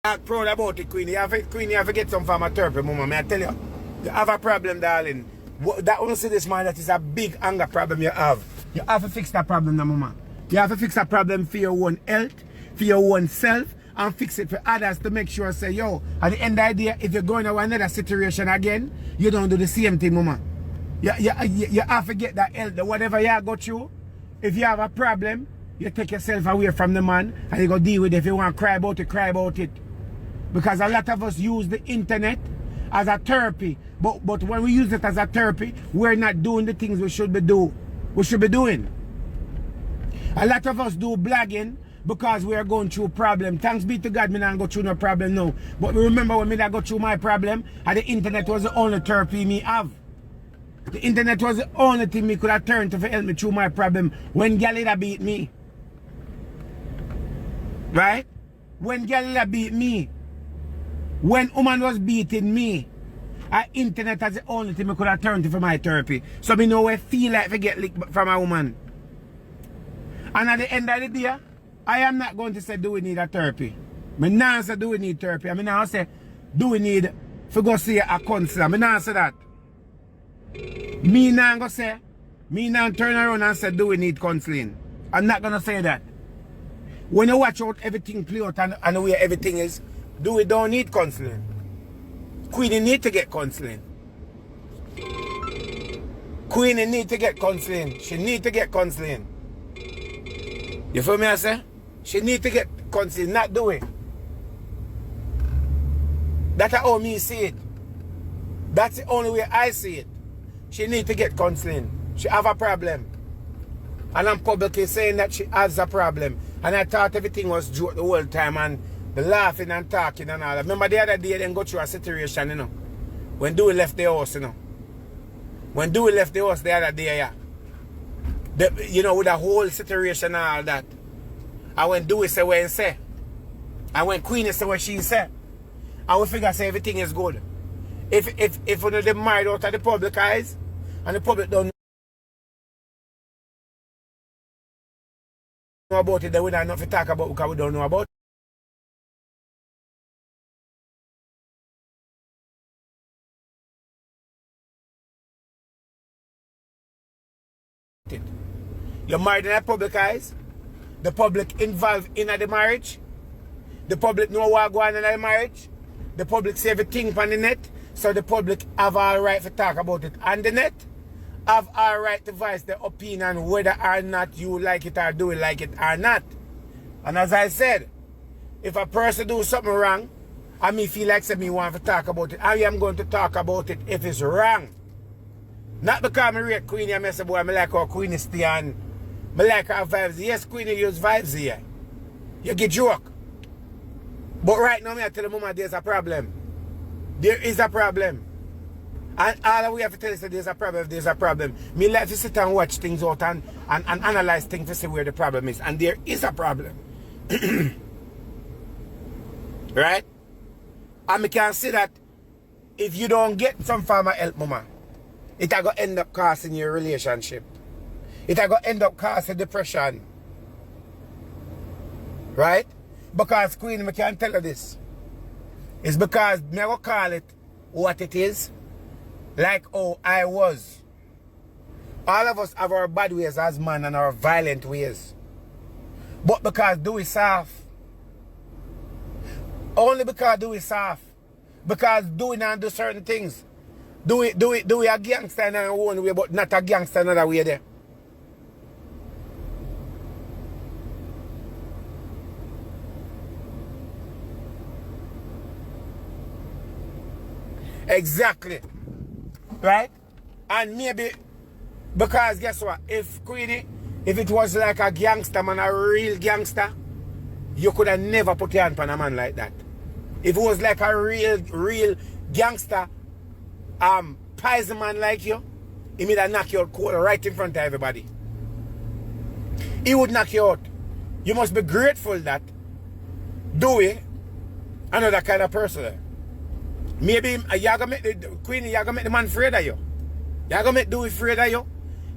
act proud about it, Queenie. Queenie, you have to get some form of therapy, mama. May I tell you? You have a problem, darling. That when you see this man, that is a big anger problem you have. You have to fix that problem now, mama. You have to fix that problem for your own health, for your own self, and fix it for others to make sure, say, yo, at the end of the day, if you're going to another situation again, you don't do the same thing, mama. You have to get that health, whatever you go through. If you have a problem, you take yourself away from the man and you go deal with it. If you want to cry about it, cry about it. Because a lot of us use the internet as a therapy. But when we use it as a therapy, we're not doing the things we should be doing. A lot of us do blogging because we are going through a problem. Thanks be to God, me not go through no problem now. But remember when me that go through my problem, and the internet was the only therapy me have. The internet was the only thing me could have turned to help me through my problem when Galila beat me. Right? When Galila beat me. When woman was beating me. Internet was the only thing me could have turned to for my therapy. So me know I feel like I get licked from a woman. And at the end of the day, I am not going to say, do we need a therapy? Me not say, do we need therapy? I mean, now say, do we need to go see a counselor? Me not say that. Me not go say, me not turn around and say, do we need counseling? I'm not going to say that. When you watch out everything play out and the way everything is, we don't need counseling. Queenie need to get counseling. Queenie need to get counseling. She need to get counseling. You feel me, I say? She need to get counseling, not do it. That's how me see it. That's the only way I see it. She need to get counseling. She have a problem. And I'm publicly saying that she has a problem. And I thought everything was joke the whole time and the laughing and talking and all that. Remember the other day they go through a situation, you know. When Dewey left the house, you know. When Dewey left the house the other day, yeah. You know, with the whole situation and all that. And when Dewey say what he say. And when Queenie say what she say. And we figure say everything is good. If one of them married out of the public eyes, and the public don't know about it, then we don't have to talk about it because we don't know about it. You're married in the public eyes, the public involved in the marriage, the public know what going on in the marriage, the public see everything on the net, so the public have all right to talk about it on the net, have all right to voice their opinion whether or not you like it or do it like it or not. And as I said, if a person do something wrong, and me feel like me want to talk about it, I am going to talk about it if it's wrong. Not because I rate Queenie and I say, boy, I like how Queenie stay and I like her vibes. Yes, Queenie use vibes here. You get joke. But right now, I tell the mama there's a problem. There is a problem. And all we have to tell is that there's a problem if there's a problem. Me like to sit and watch things out and analyze things to see where the problem is. And there is a problem. Right? And we can see that if you don't get some form of help, mama, it's going to end up causing your relationship. It's going to end up causing depression. Right? Because, Queen, we can tell you this. It's because me go call it what it is. Like how I was. All of us have our bad ways as man and our violent ways. But because do it soft. Only because do it soft. Because doing and do certain things. Do it a gangster in our own way, but not a gangster in another way there. Exactly. Right? And maybe, because guess what? If Queenie, if it was like a gangster man, a real gangster, you could have never put your hand on a man like that. If it was like a real gangster, poison man like you, he would have knock you out cold right in front of everybody. He would knock you out. You must be grateful that Dewey, another kind of person. Maybe you're going to make the Queenie, you're going to make the man afraid of you. You're going to make Dewey afraid of you.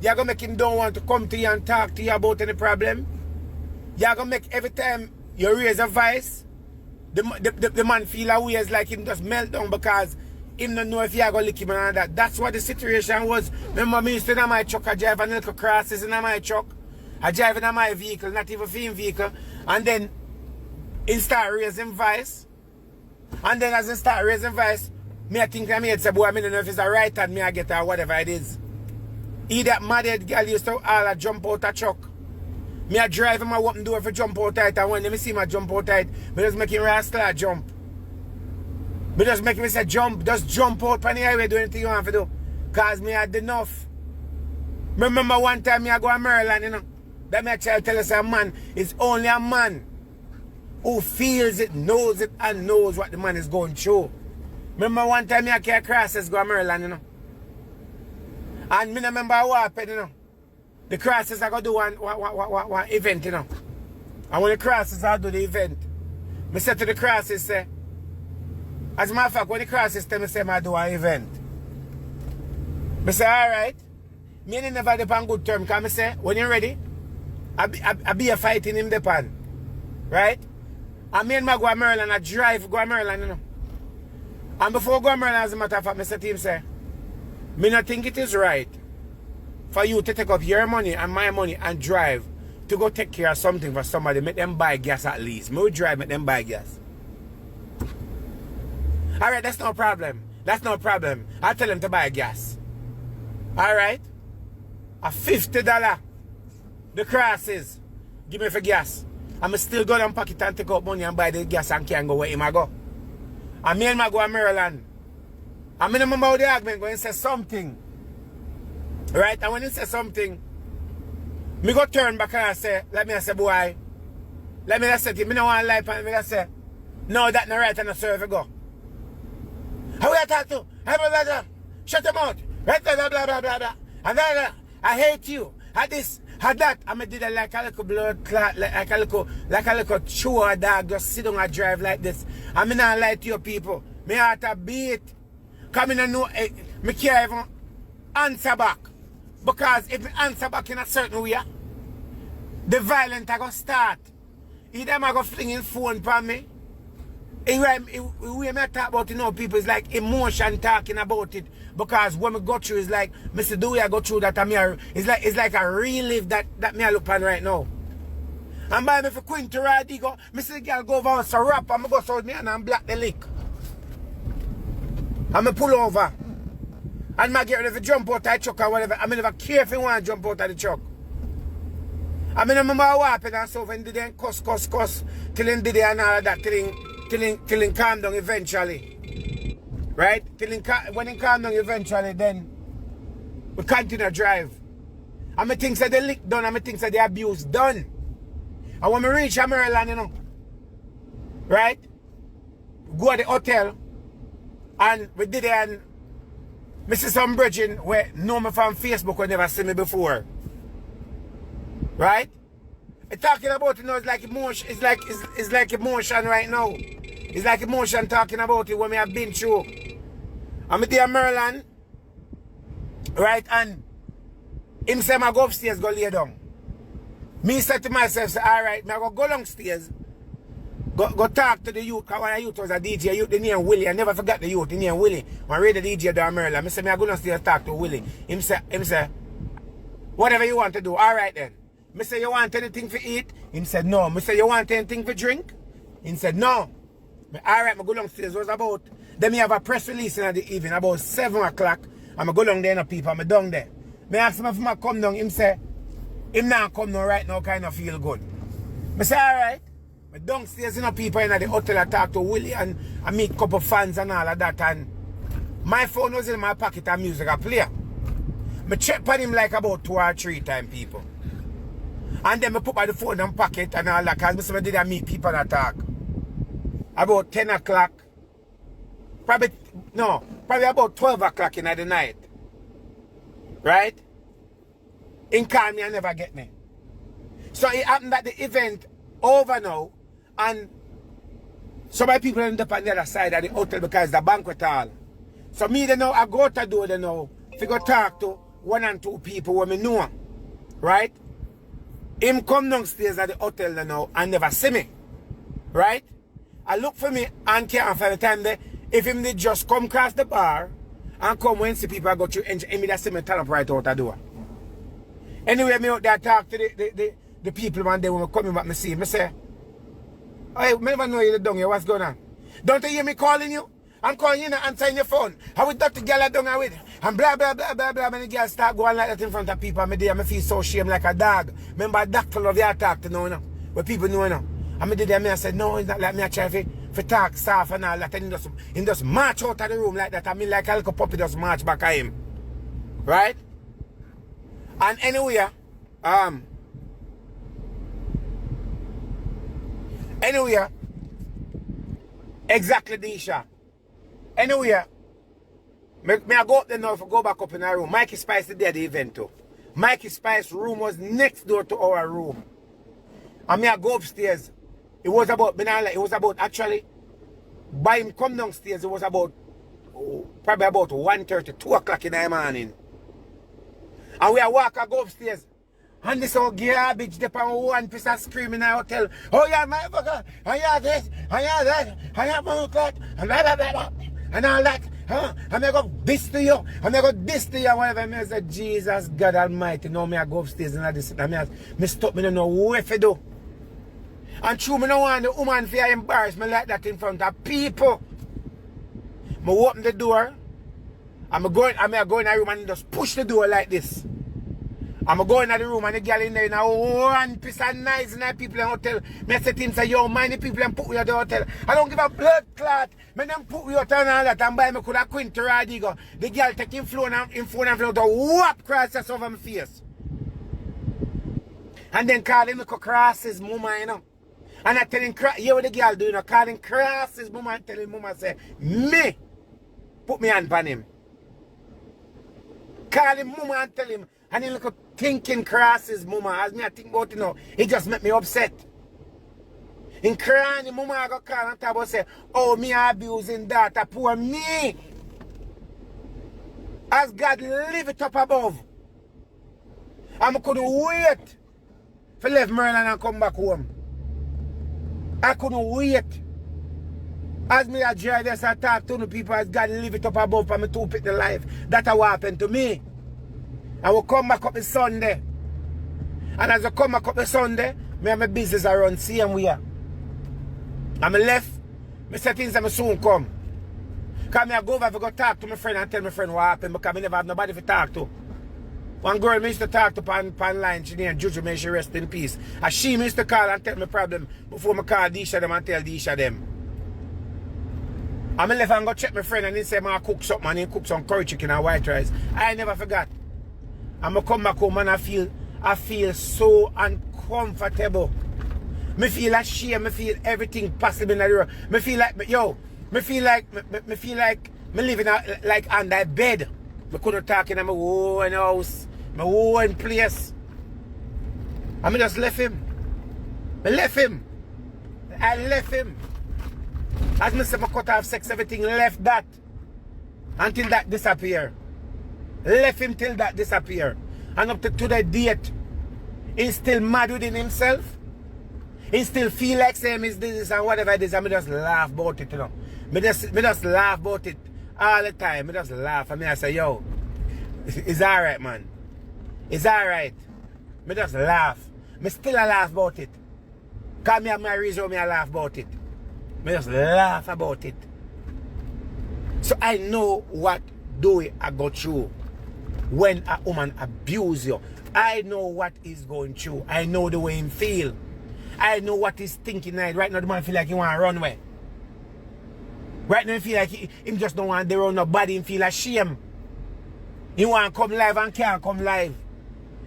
You're going to make him don't want to come to you and talk to you about any problem. You're going to make every time you raise a voice, The man feel away as like him just melt down because him don't know if he are going to lick him and all that. That's what the situation was. Remember me used to in my truck, I drive a little crosses in my truck. I drive in my vehicle, not even film vehicle. And then he start raising voice. And then as he start raising voice, me I think I made say, boy, I don't know if it's a right hand me I get or whatever it is. He that mad girl used to all jump out a truck. Me I drive him, I open door for jump out tight, and when me see my jump out tight, me just make him start jump. Me just make him say jump, just jump out on the highway, do anything you want to do. Cause me had enough. Remember one time me I go to Maryland, you know. That me a child tell us a man is only a man who feels it, knows it, and knows what the man is going through. Remember one time me I carry crosses go to Maryland, you know. And me no remember what happened, you know. The crosses I go do one event, you know. And when the crosses I do the event, me say to the crosses, say, as a matter of fact, when the crosses tell me say I do an event, me say, alright. Me and never depend on good term, because me say, when you're ready, I be a fighting him depend. Right? And me and my go to Maryland, I drive go to Maryland, you know. And before I go to Maryland, as a matter of fact, I say to him, say, me not think it is right for you to take up your money and my money and drive to go take care of something for somebody, make them buy gas at least. Me will drive, make them buy gas. Alright, that's no problem. That's no problem. I'll tell them to buy gas. Alright? A $50. The crosses. Give me for gas. I'm still go down pocket and take out money and buy the gas and can go where him I go. And me and my go to Maryland. And me no remember how the argument go and say something. Right? And when he say something, me go turn back and I say, let me say, boy, let me say, me no want life and me say, no, that not right and I serve go. How you talk to? Blah, blah, blah. Shut them out. Right, blah, blah, blah, blah, blah. And then I hate you. Had this, had that. And I did it like a little blood clot, like a little chore dog, just sit down and drive like this. And me not lie to you people. Me heart a beat. Come in and know, me can't even answer back. Because if me answer back in a certain way, the violence I go start. Either I go flinging phone for me. We may talk about it now, people, it's like emotion talking about it. Because when we go through, it's like, Mr. Do I go through that, it's like a relief that me I look on right now. And by me for Queen to ride, he go, Mr. Girl go over and so rap, and I go so me and black the lick. And I pull over. And I get ready to jump out of the truck or whatever. I never care if you want to jump out of the truck. I remember what happened and so when they didn't cuss till he did it and all of that, till he calm down eventually. Right? When he calm down eventually, then we continue to drive. And I think that the lick done, and I think that the abuse done. And when we reach Maryland, you know, right? Go to the hotel, and we did it, and I see some brethren who know me from Facebook who never seen me before. Right? It's talking about, you know, it's like emotion, it's like emotion right now. It's like emotion talking about it when we have been through. I'm there in Maryland, right? And him say I go upstairs, go lay down. Me said to myself, say, all right, I go downstairs, go talk to the youth, because one of the youth was a DJ, youth, the name Willie. I never forgot the youth, the name Willie. When I read the DJ down in Maryland, I say, I go downstairs talk to Willie. Him say, whatever you want to do, all right then. I say, you want anything to eat? Him said, no. I say, you want anything to drink? He said, no. All right, I go downstairs. It was about, then me have a press release in the evening, about 7 o'clock. And I go down there, and people, I'm down there. I ask him if I come down. Him say, him not come down right now, kind of feel good. I say, all right. I downstairs, you know, people in the hotel, I talk to Willie and I meet a couple of fans and all of that. And my phone was in my pocket and music I play. I check on him like about 2 or 3 times, people. And then I put my phone in my pocket and all that, because I did meet people that talk. About 10 o'clock. Probably about 12 o'clock in the night. Right? In call me and never get me. So it happened that the event over now, and some of the people end up on the other side of the hotel because it's the banquet hall. So me then now, I go to do it now, to go talk to 1 and 2 people who me know. Right? Him come downstairs at the hotel now and never see me. Right? I look for me and can't find the time there. If him did just come across the bar and come when see people go through engine, him that see me turn up right out the door. Anyway, me out there talk to the people man, they when me coming back, me see him, me say, I never know you down here, what's going on? Don't you hear me calling you? I'm calling you and answering your phone. How with that girl I down here with? And blah blah blah blah blah. When the girl start going like that in front of people, I feel so shame like a dog. Remember a doctor love you talk to now, where people know now. And I said, no, it's not like me I try for talk soft and all that. And he just march out of the room like that. I mean like a little puppy just march back at him. Right? And anyway, exactly Disha. Anyway, me I go up there now if I go back up in our room. Mikey Spice did the event too. Mikey Spice's room was next door to our room. And me I go upstairs. It was about actually, by him come downstairs, it was about, probably about 1:30, 2 o'clock in the morning. And we are I go upstairs. And this old garbage, they on one piece of screaming in the hotel. Oh yeah, my fucker, I have this, I have that, I have that, and blah, blah, blah, blah, and all that. Huh? And I go this to you, and I go this to you, whatever. And I said, Jesus God Almighty, now me I go upstairs and I this, and me stop me, don't know what to do. And true, me don't want the woman to embarrass me like that in front of people. I open the door, and I go in the room and just push the door like this. I'm going in the room and the girl in there in a one piece of nice and people in the hotel. I said to him, say, yo, mind the people and put me at the hotel. I don't give a blood clot. I don't put me out and all that and buy me could have quint to Radigo. The girl take him phone and phone to whap crosses over my face. And then call him cross his mama, you know. And I tell him, yeah, what the girl do, you know, call him cross his mama and tell him, mama say, me, put me hand on him. Call him mama and tell him, and he look up thinking cross his mama. As me I think about it now, it just make me upset. In crying, the mama I go call and talk about say, oh, me abusing that, poor me. As God live it up above. I couldn't wait for leave Merlin and come back home. I couldn't wait. As me I drive this, I talk to the people as God live it up above for me to pick the life. That's what happened to me. I will come back up on Sunday. And as I come back up on Sunday, me and my business around same way. And I left, I said things that I soon come. Because I go over to go talk to my friend and tell my friend what happened because I never have nobody to talk to. One girl I used to talk to on line, she named Juju, may she rest in peace. And she used to call and tell me problem before I call Disha them and tell Disha them. And I left and go check my friend and he said, I cook something and he cook some curry chicken and white rice. I never forgot. And I come back home and I feel so uncomfortable. I feel ashamed, I feel everything possible in the world. I feel like, I feel like I living like under a bed. I couldn't talk in my own house, my own place. And I just left him. I left him. As I said, I cut off sex, everything left that. Until that disappear. Left him till that disappear. And up to the date, he's still mad within himself. He still feel like same is this and whatever it is. And I just laugh about it, you know. I just laugh about it all the time. I just laugh. And I say, yo, it's alright, man. It's alright. I just laugh. I still laugh about it. Because I have my reason I laugh about it. I just laugh about it. So I know what I go through when a woman abuse you. I know what he's going through. I know the way he feel. I know what he's thinking. Right now the man feel like he want to run away. Right now he feel like he just don't want to run nobody. He feel ashamed. He want to come live and can't come live.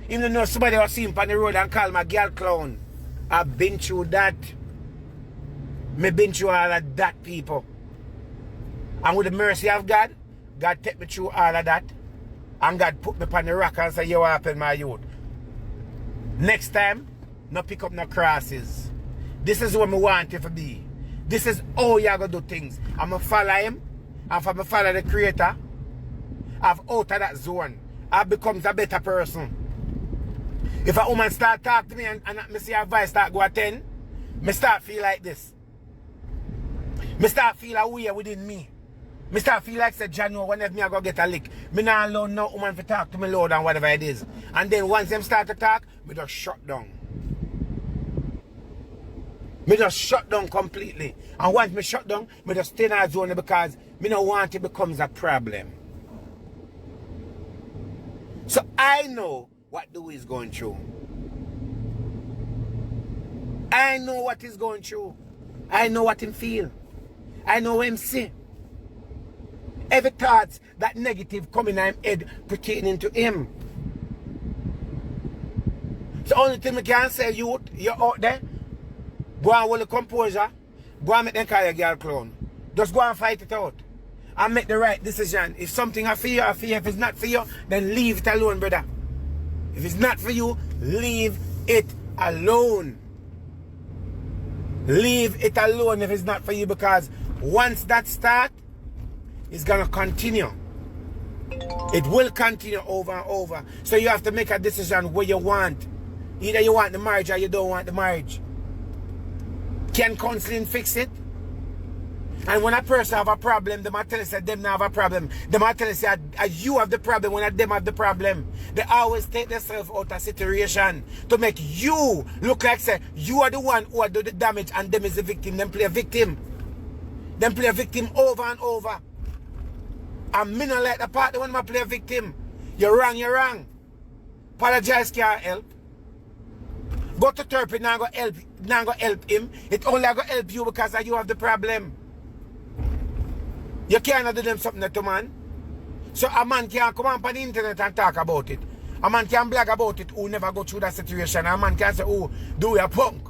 He don't know somebody will see him on the road and call my girl clown. I've been through that. I've been through all of that, people. And with the mercy of God, God take me through all of that. And God put me on the rock and say, yo, what happened, my youth? Next time, no pick up no crosses. This is what I want you to be. This is how you're going to do things. I'm going to follow him. And if I follow the creator, I've out of that zone. I becomes a better person. If a woman start talking to me and me see her voice start go at 10, me start feel like this. Me start feel a way within me. Me start feel like say John know whenever me I go get a lick. Me not allow no woman to talk to me loud and whatever it is. And then once them start to talk, me just shut down. Me just shut down completely. And once me shut down, me just stay in that zone because me don't want it becomes a problem. So I know what Dewey is going through. I know what he's going through. I know what him feel. I know what him see. Every thought that negative coming in his head pertaining to him. So only thing I can say, youth, you're out there, go and hold the composure, go and make them call your girl clown. Just go and fight it out. And make the right decision. If something I fear, I fear. If it's not for you, then leave it alone, brother. If it's not for you, leave it alone. Leave it alone if it's not for you, because once that starts, it's going to continue. It will continue over and over. So you have to make a decision what you want. Either you want the marriage or you don't want the marriage. Can counseling fix it? And when a person have a problem, they might tell us that them not have a problem. They might tell us that you have the problem when them have the problem. They always take themselves out of situation to make you look like say you are the one who do the damage and them is the victim. Them play a victim. Them play a victim over and over. And me not like the part when I play a victim. You're wrong, you're wrong. Apologize can't help. Go to therapy, now go help him. It only go help you because you have the problem. You can't do them something to man. So a man can't come on the internet and talk about it. A man can blog about it who never go through that situation. A man can say, oh, do you punk?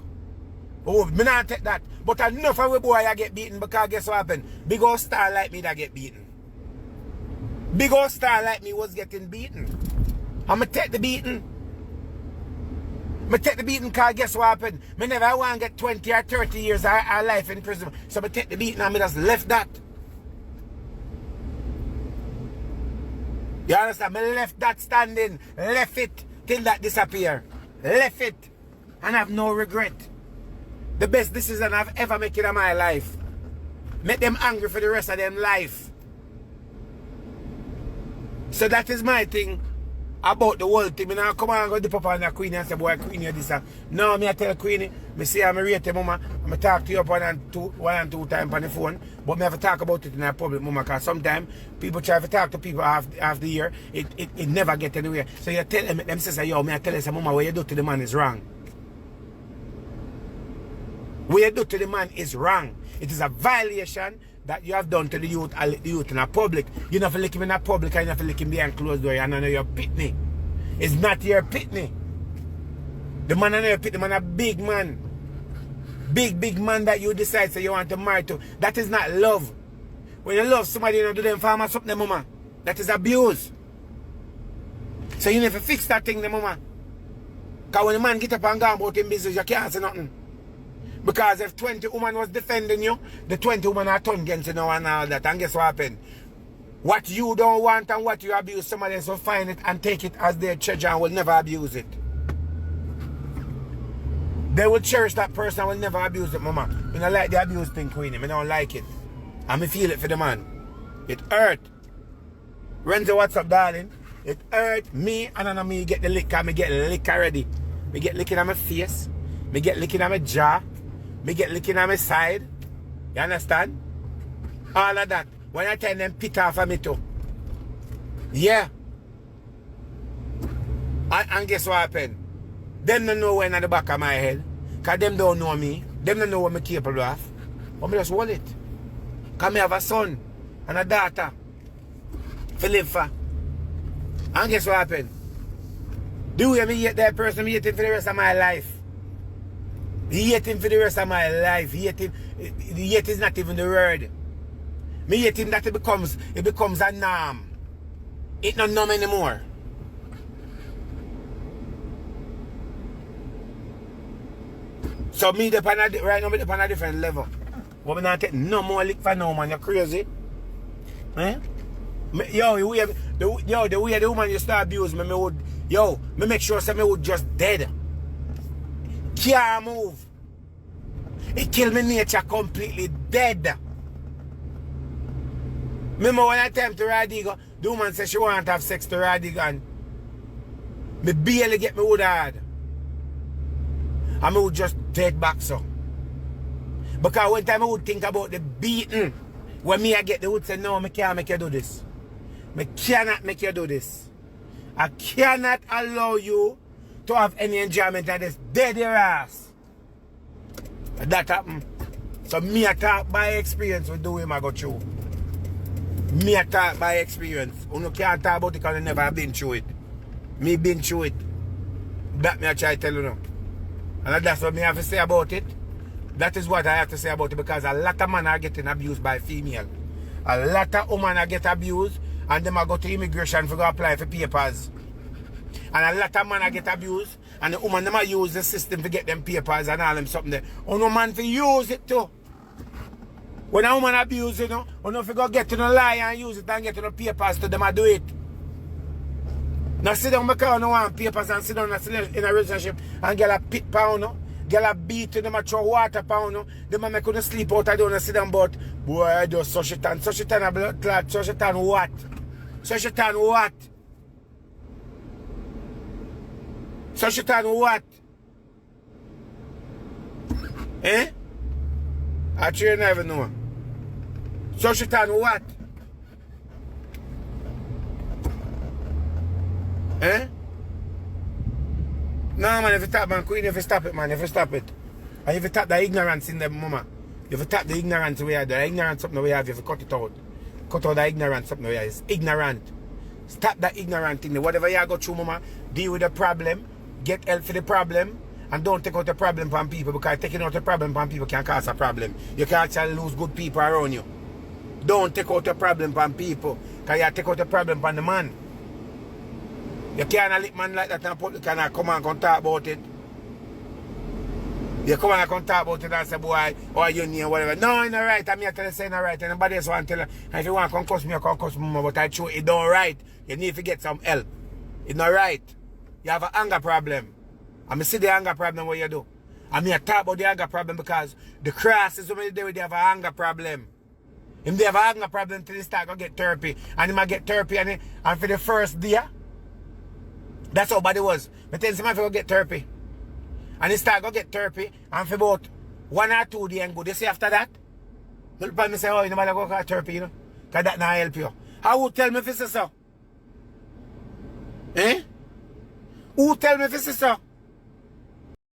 Oh, me not take that. But enough of a boy I get beaten because guess what happened? Big old star like me that get beaten. Big old star like me was getting beaten. I'ma take the beating. I take the beating because guess what happened? Me never want to get 20 or 30 years of life in prison. So I take the beating and I just left that. You understand? I left that standing. Left it till that disappear. Left it. And I have no regret. The best decision I've ever made in my life. Make them angry for the rest of them life. So that is my thing about the whole thing. I now come and go to Papa and the Queenie and say, boy, Queenie this. No, me I tell Queenie, I say I'm rate mama. I talk to you up one and two times on the phone. But me have to talk about it in a public, mama, because sometimes people try to talk to people half the year. It never get anywhere. So you tell them say, yo, me I tell you, mama, what you do to the man is wrong. What you do to the man is wrong. It is a violation that you have done to the youth in a public. You don't have to lick him in a public and you have to lick him behind closed door. And I know you're pitney. It's not your pitney. The man I know you're pitney, man a big man. Big man that you decide so you want to marry to. That is not love. When you love somebody, you don't do them farmers something, mama. That is abuse. So you need to fix that thing, mama. Because when the man get up and go about him business, you can't say nothing. Because if 20 women was defending you, the 20 women are turned against you now and all that. And guess what happened? What you don't want and what you abuse, somebody else will find it and take it as their treasure and will never abuse it. They will cherish that person and will never abuse it, mama. I don't like the abuse thing, Queenie. I don't like it. And I feel it for the man. It hurt. Renzo, what's up, darling? It hurt me and I know me get the lick. I get lick already. Me get licking on my face. Me get licking on my jaw. Me get licking on my side. You understand? All of that. When I tell them pit off of me too. Yeah. And guess what happened? Them don't know when at the back of my head. Because them don't know me. Them don't know what I'm capable of. But me just hold it. Because I have a son and a daughter to live for. And guess what happened? The way me hate that person, me hate him for the rest of my life. He hate him for the rest of my life. He hate him. The hate is not even the word. Me hate him that it becomes a norm. It's not norm anymore. So me right now on a different level. But me not take no more lick for no man. You're crazy. Eh? Yo, the way the woman you start abusing me would, me make sure me would just dead. Can't move. It kill me nature completely dead. Remember when I time to Radigo, the woman said she want to have sex to Radigo and me barely get me wood hard. And me would just dead back so. Because one time I would think about the beating, when me I get the wood say, no, I can't make you do this. I cannot make you do this. I cannot allow you to have any enjoyment of this dead your ass. That happened. So me I talk by experience with the way I go through. Me I talk by experience. You can't talk about it because I never been through it. Me been through it. That me I try to tell you now. And that's what me have to say about it. That is what I have to say about it, because a lot of men are getting abused by female. A lot of women are get abused and them are go to immigration for go apply for papers. And a lot of men are get abused and the woman them are use the system to get them papers and all them something there. Oh no man for use it too. When a woman abuse, you know, you know if you go get to the lie and use it and get to the papers to them I do it. Now sit down because you want papers and sit down in a relationship and get a pit pound, no? Get a beat to them a throw water pound, no? Them a make you sleep out of down and sit down, but boy I do such a blood clot, such a tan what? Such a tan what? Such a tan what? Eh? Actually you never know. Such a tan what? Eh? No man, if you tap man, Queen, if you stop it man, if you stop it. And if you tap the ignorance in them mama, if you tap the ignorance we have, the ignorance something we have, if you cut it out. Cut out the ignorance something we have, it's ignorant. Stop that ignorant thing. Whatever you go through mama, deal with the problem, get help for the problem, and don't take out the problem from people, because taking out the problem from people can cause a problem. You can actually lose good people around you. Don't take out the problem from people, because you take out the problem from the man. You can't let man like that and put, can come and talk about it. You come and talk about it and say, boy, or you need whatever. No, it's not right. I'm here to say it's not right. Anybody else want to tell you. And if you want to come cuss me, you can cuss me, but I show it don't right. You need to get some help. It's not right. You have an anger problem. I'm see the anger problem what you do. I'm here to talk about the anger problem because the crosses when they have an anger problem. If they have an anger problem until they start to get therapy. And they might get therapy and for the first day, that's how bad it was. But then somebody go get therapy. And he start go get therapy. And for about 1 or 2 days and good. You see after that? Look at me say, oh, you nobody go get therapy, you know? Because that not help you. How would tell me if it's so? Eh? Who tell me if it's so?